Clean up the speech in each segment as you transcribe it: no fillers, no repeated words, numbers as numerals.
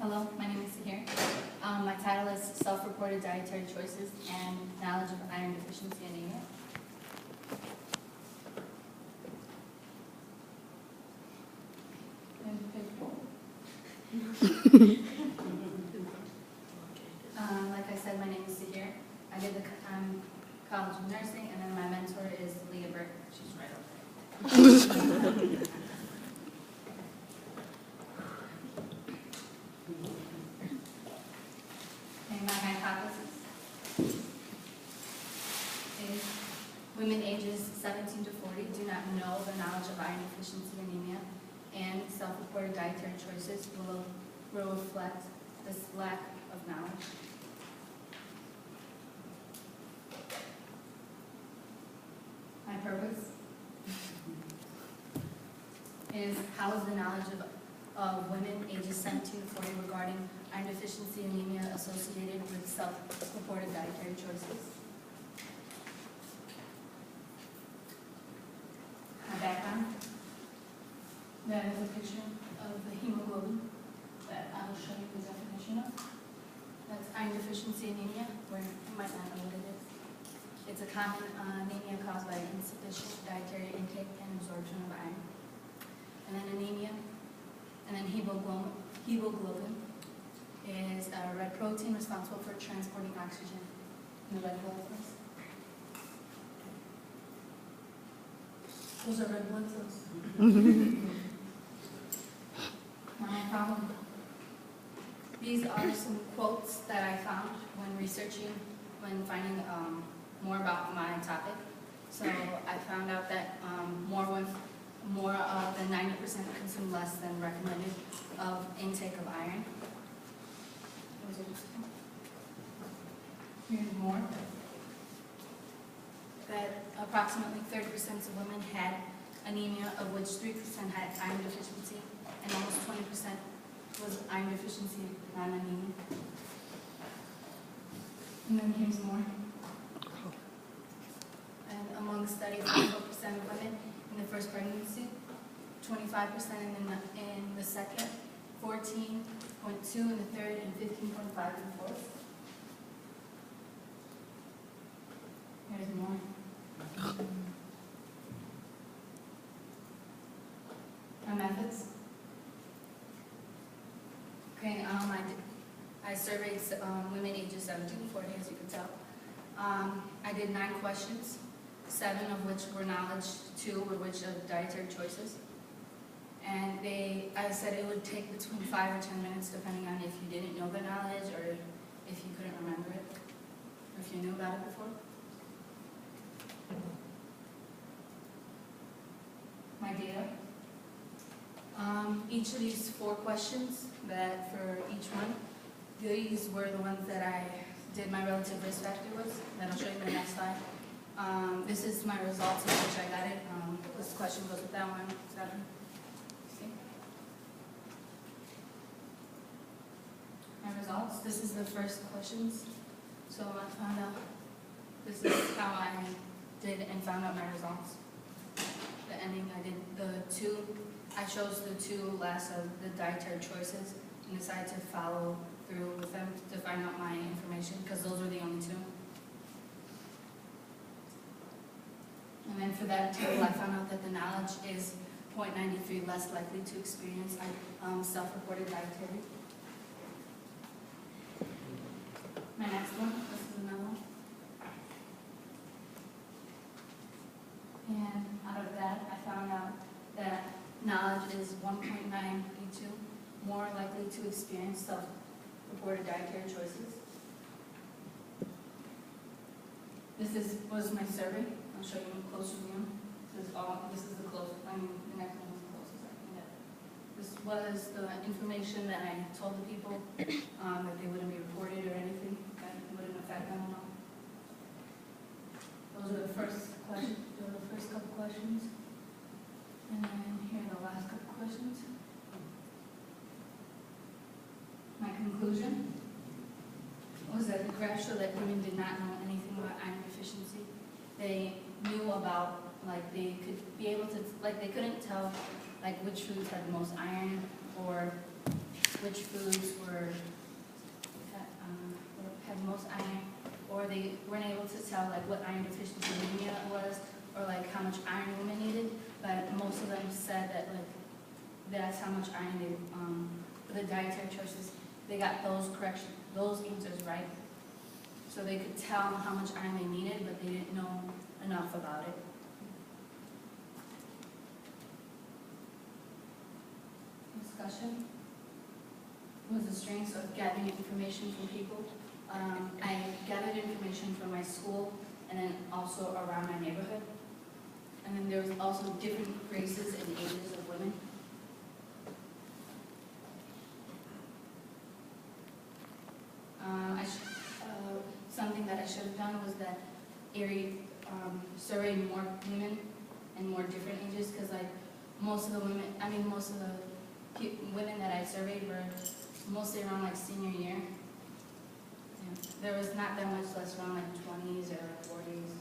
Hello, my name is SAHEER. My title is Self-Reported Dietary Choices and Knowledge of Iron Deficiency Anemia. Like I said, my name is SAHEER. I did the College of Nursing, and then my mentor is Leah Burke. She's right over there. And my hypothesis is women ages 17 to 40 do not know the knowledge of iron deficiency anemia, and self-reported dietary choices will reflect this lack of knowledge. My purpose is how is the knowledge of women ages 17 to 40 regarding iron deficiency anemia associated with self-reported dietary choices. My background, that is a picture of the hemoglobin that I will show you the definition of. That's iron deficiency anemia, where you might not know what it is. It's a common anemia caused by insufficient dietary intake and absorption of iron. And then anemia, and then hemoglobin is a red protein responsible for transporting oxygen in the red blood cells. Those are red blood cells. My problem. These are some quotes that I found when finding more about my topic. So I found out that more than 90% consume less than recommended of intake of iron. Here's more. That approximately 30% of women had anemia, of which 3% had iron deficiency, and almost 20% was iron deficiency, not anemia. And then here's more. And among studies, 4% of women in the first pregnancy, 25% in the second, 14.2 in the third, and 15.5 in the fourth. Here's more. My methods. Okay, I surveyed women ages 17 to 40, as you can tell. I did 9 questions, 7 of which were knowledge, 2 were which of dietary choices. And I said it would take between 5 or 10 minutes, depending on if you didn't know the knowledge or if you couldn't remember it, or if you knew about it before. My data. Each of these 4 questions, that for each one, these were the ones that I did my relative risk factor with, that I'll show you in the next slide. This is my results in which I got it. This question goes with that one, 7. See? My results, this is the first questions. So I found out, this is how I did and found out my results. The ending, I chose the 2 last of the dietary choices and decided to follow through with them to find out my information, because those were the only 2. And then for that table, I found out that the knowledge is 0.93 less likely to experience self-reported dietary. My next one, this is another one. And out of that, I found out that knowledge is 1.9 more likely to experience self-reported dietary choices. This was my survey. I'll show you a closer view. This is the closest. The next one is the closest I can get. This was the information that I told the people that they wouldn't be reported or anything, that it wouldn't affect them at all. Those are the first questions. Those are the first couple questions. And then here are the last couple questions. My conclusion was that the graph showed that women did not know anything about iron deficiency. They knew about, they could be able to, they couldn't tell, which foods had the most iron, or which foods had most iron, or they weren't able to tell like what iron deficiency anemia was, or like how much iron women needed. But most of them said that like that's how much iron they for the dietary choices they got those answers right. So they could tell how much iron they needed, but they didn't know enough about it. Discussion was the strengths of gathering information from people. I gathered information from my school and then also around my neighborhood. And then there was also different races and ages of women. Something that I should have done was that surveyed more women and more different ages, because like most of the women that I surveyed were mostly around like senior year. Yeah. There was not that much less around like 20s or 40s.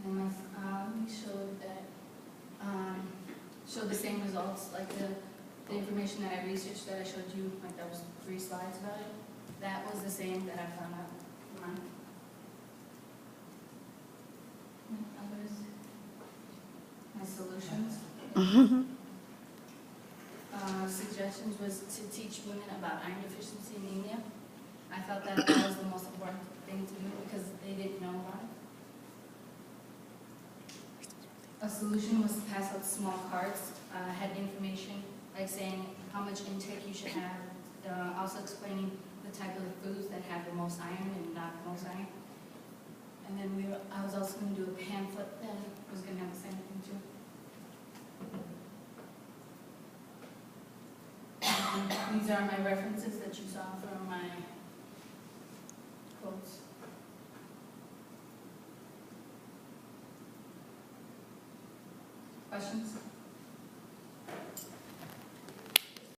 And then we showed that showed the same results, like the information that I researched that I showed you, like that was 3 slides about it. That was the same that I found out for mine. And others, my solutions. Suggestions was to teach women about iron deficiency anemia. I felt that was the most important thing to do because they didn't know about it. A solution was to pass out small cards, had information like saying how much intake you should have, also explaining the type of foods that have the most iron and not the most iron. And then I was also going to do a pamphlet that was going to have the same thing too. And these are my references that you saw from my quotes. Questions?